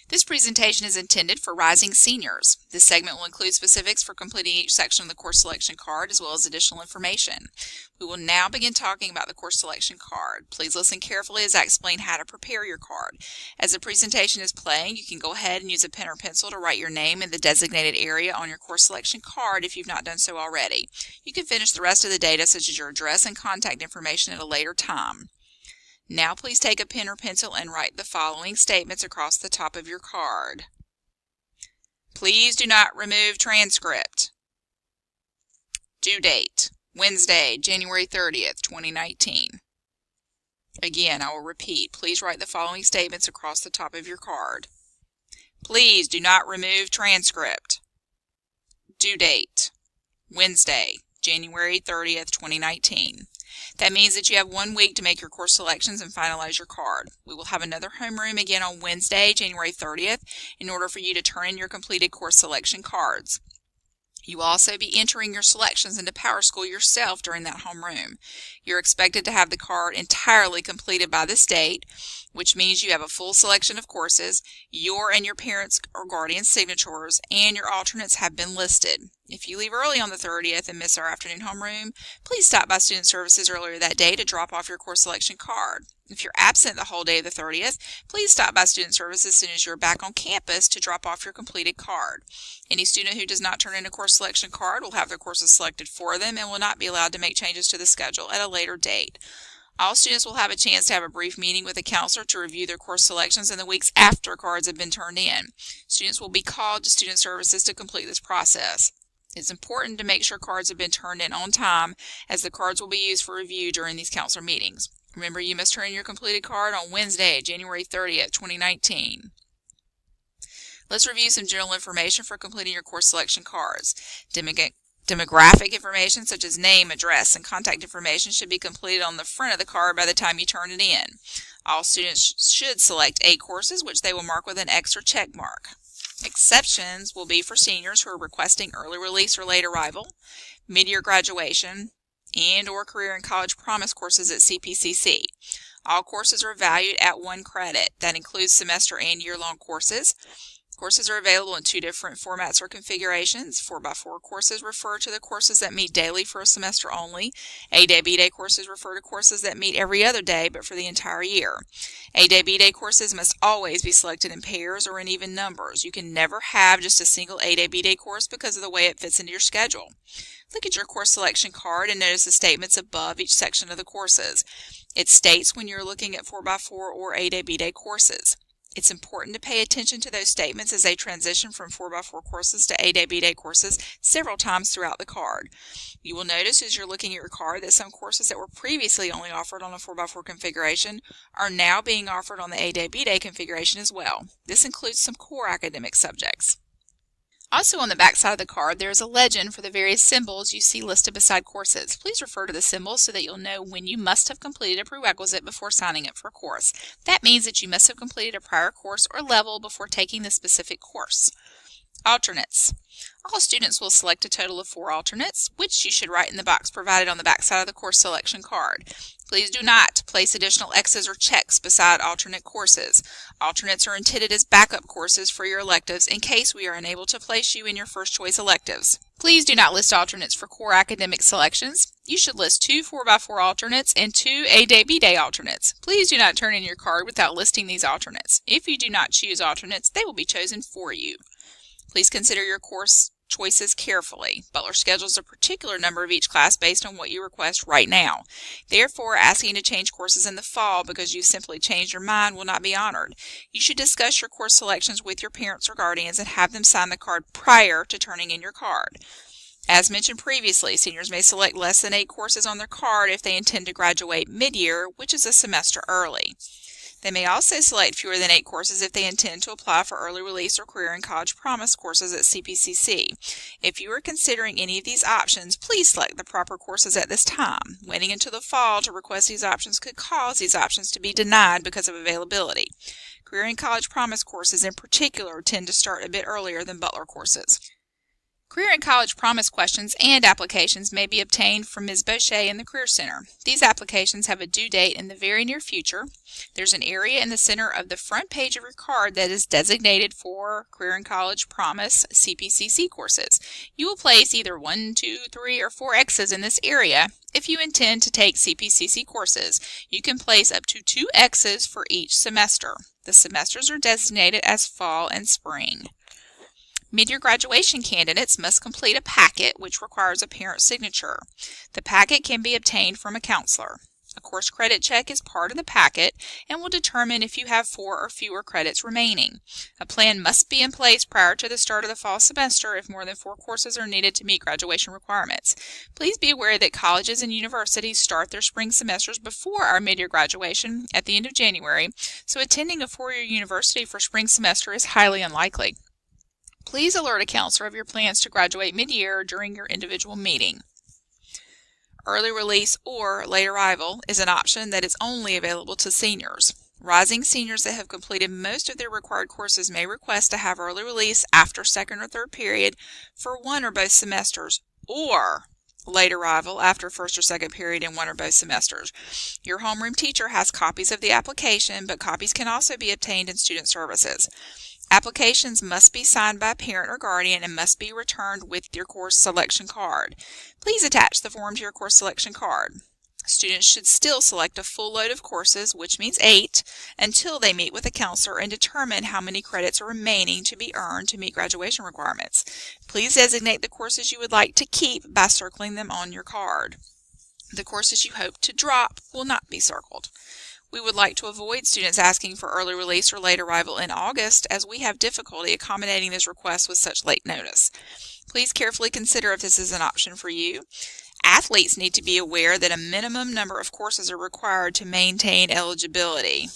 This presentation is intended for rising seniors. This segment will include specifics for completing each section of the course selection card as well as additional information. We will now begin talking about the course selection card. Please listen carefully as I explain how to prepare your card. As the presentation is playing, you can go ahead and use a pen or pencil to write your name in the designated area on your course selection card if you've not done so already. You can finish the rest of the data such as your address and contact information at a later time. Now please take a pen or pencil and write the following statements across the top of your card. Please do not remove transcript. Due date, Wednesday, January 30th, 2019. Again, I will repeat. Please write the following statements across the top of your card. Please do not remove transcript. Due date, Wednesday, January 30th, 2019. That means that you have 1 week to make your course selections and finalize your card. We will have another homeroom again on Wednesday, January 30th, in order for you to turn in your completed course selection cards. You will also be entering your selections into PowerSchool yourself during that homeroom. You're expected to have the card entirely completed by this date, which means you have a full selection of courses, your and your parents' or guardian's signatures, and your alternates have been listed. If you leave early on the 30th and miss our afternoon homeroom, please stop by Student Services earlier that day to drop off your course selection card. If you're absent the whole day of the 30th, please stop by Student Services as soon as you're back on campus to drop off your completed card. Any student who does not turn in a course selection card will have their courses selected for them and will not be allowed to make changes to the schedule at a later date. All students will have a chance to have a brief meeting with a counselor to review their course selections in the weeks after cards have been turned in. Students will be called to Student Services to complete this process. It's important to make sure cards have been turned in on time, as the cards will be used for review during these counselor meetings. Remember, you must turn in your completed card on Wednesday, January 30th, 2019. Let's review some general information for completing your course selection cards. Demographic information such as name, address, and contact information should be completed on the front of the card by the time you turn it in. All students should select A courses, which they will mark with an X or check mark. Exceptions will be for seniors who are requesting early release or late arrival, mid-year graduation, and or career and college promise courses at CPCC. All courses are valued at 1 credit. That includes semester and year-long courses. Courses are available in 2 different formats or configurations. 4x4 courses refer to the courses that meet daily for a semester only. A-Day, B-Day courses refer to courses that meet every other day but for the entire year. A-Day, B-Day courses must always be selected in pairs or in even numbers. You can never have just a single A-Day, B-Day course because of the way it fits into your schedule. Look at your course selection card and notice the statements above each section of the courses. It states when you're looking at 4x4 or A-Day, B-Day courses. It's important to pay attention to those statements as they transition from 4x4 courses to A-Day, B-Day courses several times throughout the card. You will notice as you're looking at your card that some courses that were previously only offered on a 4x4 configuration are now being offered on the A-Day, B-Day configuration as well. This includes some core academic subjects. Also on the back side of the card, there is a legend for the various symbols you see listed beside courses. Please refer to the symbols so that you'll know when you must have completed a prerequisite before signing up for a course. That means that you must have completed a prior course or level before taking the specific course. Alternates. All students will select a total of 4 alternates, which you should write in the box provided on the back side of the course selection card. Please do not place additional X's or checks beside alternate courses. Alternates are intended as backup courses for your electives in case we are unable to place you in your first choice electives. Please do not list alternates for core academic selections. You should list 2 4x4 alternates and 2 A-Day, B-Day alternates. Please do not turn in your card without listing these alternates. If you do not choose alternates, they will be chosen for you. Please consider your course choices carefully. Butler schedules a particular number of each class based on what you request right now. Therefore, asking to change courses in the fall because you simply changed your mind will not be honored. You should discuss your course selections with your parents or guardians and have them sign the card prior to turning in your card. As mentioned previously, seniors may select less than 8 courses on their card if they intend to graduate mid-year, which is a semester early. They may also select fewer than 8 courses if they intend to apply for early release or career and college promise courses at CPCC. If you are considering any of these options, please select the proper courses at this time. Waiting until the fall to request these options could cause these options to be denied because of availability. Career and college promise courses in particular tend to start a bit earlier than Butler courses. Career and College Promise questions and applications may be obtained from Ms. Boucher in the Career Center. These applications have a due date in the very near future. There's an area in the center of the front page of your card that is designated for Career and College Promise CPCC courses. You will place either 1, 2, 3, or 4 X's in this area. If you intend to take CPCC courses, you can place up to 2 X's for each semester. The semesters are designated as fall and spring. Mid-year graduation candidates must complete a packet which requires a parent signature. The packet can be obtained from a counselor. A course credit check is part of the packet and will determine if you have 4 or fewer credits remaining. A plan must be in place prior to the start of the fall semester if more than 4 courses are needed to meet graduation requirements. Please be aware that colleges and universities start their spring semesters before our mid-year graduation at the end of January, so attending a 4-year university for spring semester is highly unlikely. Please alert a counselor of your plans to graduate mid-year during your individual meeting. Early release or late arrival is an option that is only available to seniors. Rising seniors that have completed most of their required courses may request to have early release after second or third period for one or both semesters, or late arrival after first or second period in one or both semesters. Your homeroom teacher has copies of the application, but copies can also be obtained in student services. Applications must be signed by a parent or guardian and must be returned with your course selection card. Please attach the form to your course selection card. Students should still select a full load of courses, which means 8, until they meet with a counselor and determine how many credits are remaining to be earned to meet graduation requirements. Please designate the courses you would like to keep by circling them on your card. The courses you hope to drop will not be circled. We would like to avoid students asking for early release or late arrival in August, as we have difficulty accommodating this request with such late notice. Please carefully consider if this is an option for you. Athletes need to be aware that a minimum number of courses are required to maintain eligibility.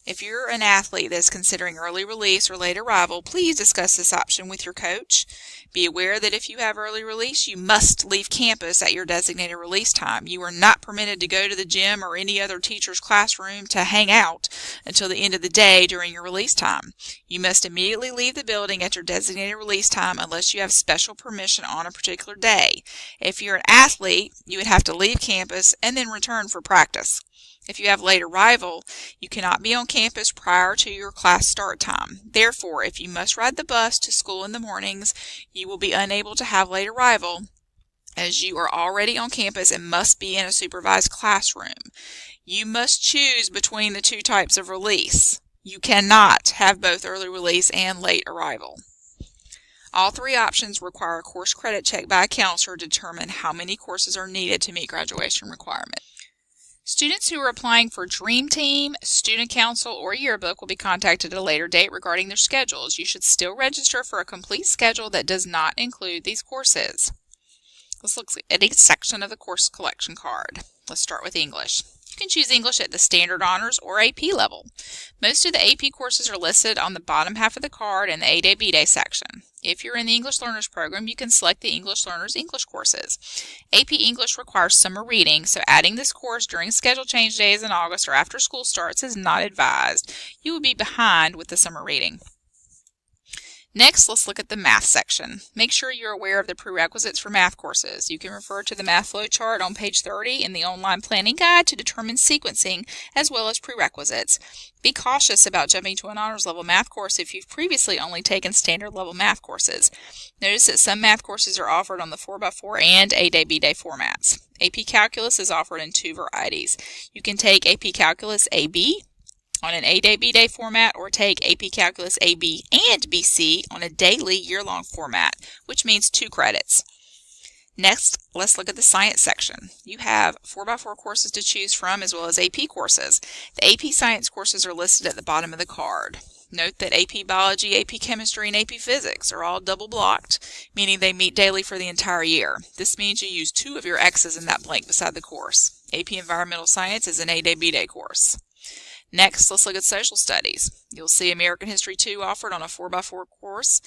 If you're an athlete that is considering early release or late arrival, please discuss this option with your coach. Be aware that if you have early release, you must leave campus at your designated release time. You are not permitted to go to the gym or any other teacher's classroom to hang out until the end of the day during your release time. You must immediately leave the building at your designated release time unless you have special permission on a particular day. If you're an athlete, you would have to leave campus and then return for practice. If you have late arrival, you cannot be on campus prior to your class start time. Therefore, if you must ride the bus to school in the mornings, you will be unable to have late arrival as you are already on campus and must be in a supervised classroom. You must choose between the 2 types of release. You cannot have both early release and late arrival. All 3 options require a course credit check by a counselor to determine how many courses are needed to meet graduation requirements. Students who are applying for Dream Team, Student Council, or Yearbook will be contacted at a later date regarding their schedules. You should still register for a complete schedule that does not include these courses. Let's look at each section of the course collection card. Let's start with English. You can choose English at the Standard Honors or AP level. Most of the AP courses are listed on the bottom half of the card in the A-Day, B-Day section. If you're in the English Learners program, you can select the English Learners English courses. AP English requires summer reading, so adding this course during schedule change days in August or after school starts is not advised. You will be behind with the summer reading. Next, let's look at the math section. Make sure you're aware of the prerequisites for math courses. You can refer to the math flow chart on page 30 in the online planning guide to determine sequencing as well as prerequisites. Be cautious about jumping to an honors level math course if you've previously only taken standard level math courses. Notice that some math courses are offered on the 4x4 and A-Day, B-Day formats. AP Calculus is offered in 2 varieties. You can take AP Calculus AB on an A-Day, B-Day format, or take AP Calculus AB and BC on a daily year-long format, which means 2 credits. Next, let's look at the science section. You have 4x4 courses to choose from as well as AP courses. The AP science courses are listed at the bottom of the card. Note that AP Biology, AP Chemistry, and AP Physics are all double blocked, meaning they meet daily for the entire year. This means you use 2 of your X's in that blank beside the course. AP Environmental Science is an A-Day, B-Day course. Next, let's look at social studies. You'll see American History 2 offered on a 4x4 course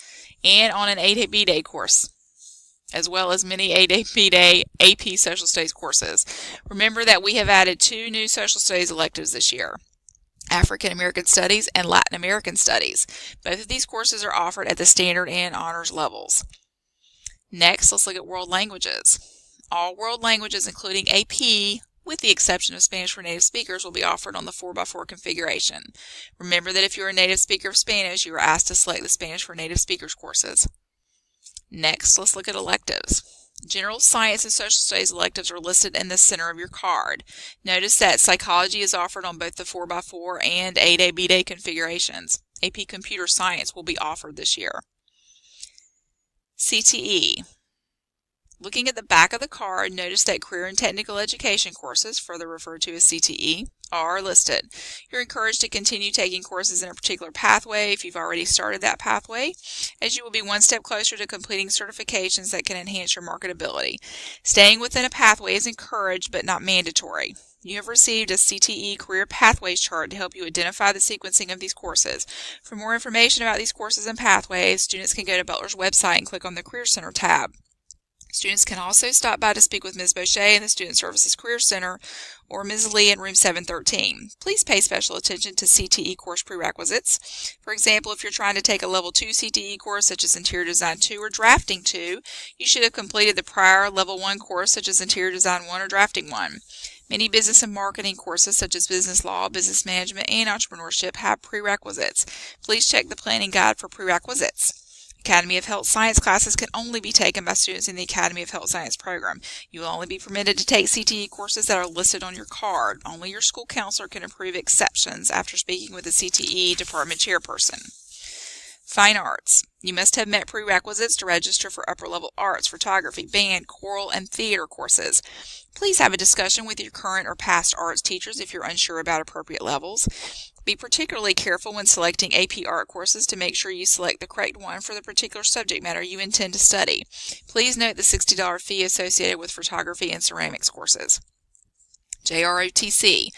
and on an A-Day, B-Day course, as well as many A-Day, B-Day AP social studies courses. Remember that we have added 2 new social studies electives this year. African American Studies, and Latin American Studies. Both of these courses are offered at the standard and honors levels. Next, let's look at world languages. All world languages, including AP, with the exception of Spanish for native speakers, will be offered on the 4x4 configuration. Remember that if you're a native speaker of Spanish, you are asked to select the Spanish for native speakers courses. Next, let's look at electives. General Science and Social Studies electives are listed in the center of your card. Notice that Psychology is offered on both the 4x4 and A-Day, B-Day configurations. AP Computer Science will be offered this year. CTE. Looking at the back of the card, notice that Career and Technical Education courses, further referred to as CTE, are listed. You're encouraged to continue taking courses in a particular pathway if you've already started that pathway, as you will be one step closer to completing certifications that can enhance your marketability. Staying within a pathway is encouraged but not mandatory. You have received a CTE Career Pathways chart to help you identify the sequencing of these courses. For more information about these courses and pathways, students can go to Butler's website and click on the Career Center tab. Students can also stop by to speak with Ms. Boucher in the Student Services Career Center or Ms. Lee in room 713. Please pay special attention to CTE course prerequisites. For example, if you're trying to take a Level 2 CTE course such as Interior Design 2 or Drafting 2, you should have completed the prior Level 1 course such as Interior Design 1 or Drafting 1. Many business and marketing courses such as business law, business management, and entrepreneurship have prerequisites. Please check the planning guide for prerequisites. Academy of Health Science classes can only be taken by students in the Academy of Health Science program. You will only be permitted to take CTE courses that are listed on your card. Only your school counselor can approve exceptions after speaking with the CTE department chairperson. Fine Arts. You must have met prerequisites to register for upper-level arts, photography, band, choral, and theater courses. Please have a discussion with your current or past arts teachers if you're unsure about appropriate levels. Be particularly careful when selecting AP Art courses to make sure you select the correct one for the particular subject matter you intend to study. Please note the $60 fee associated with photography and ceramics courses. JROTC.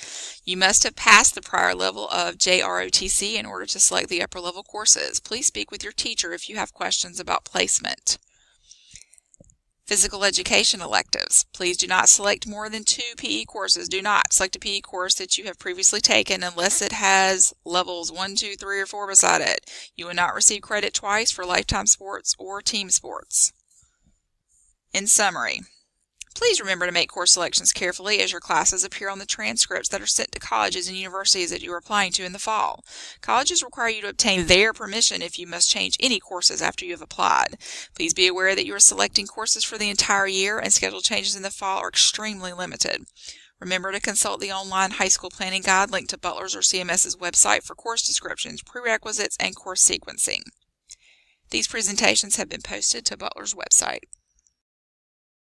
You must have passed the prior level of JROTC in order to select the upper level courses. Please speak with your teacher if you have questions about placement. Physical education electives. Please do not select more than 2 PE courses. Do not select a PE course that you have previously taken unless it has levels 1, 2, 3, or 4 beside it. You will not receive credit twice for lifetime sports or team sports. In summary, please remember to make course selections carefully as your classes appear on the transcripts that are sent to colleges and universities that you are applying to in the fall. Colleges require you to obtain their permission if you must change any courses after you have applied. Please be aware that you are selecting courses for the entire year and schedule changes in the fall are extremely limited. Remember to consult the online high school planning guide linked to Butler's or CMS's website for course descriptions, prerequisites, and course sequencing. These presentations have been posted to Butler's website.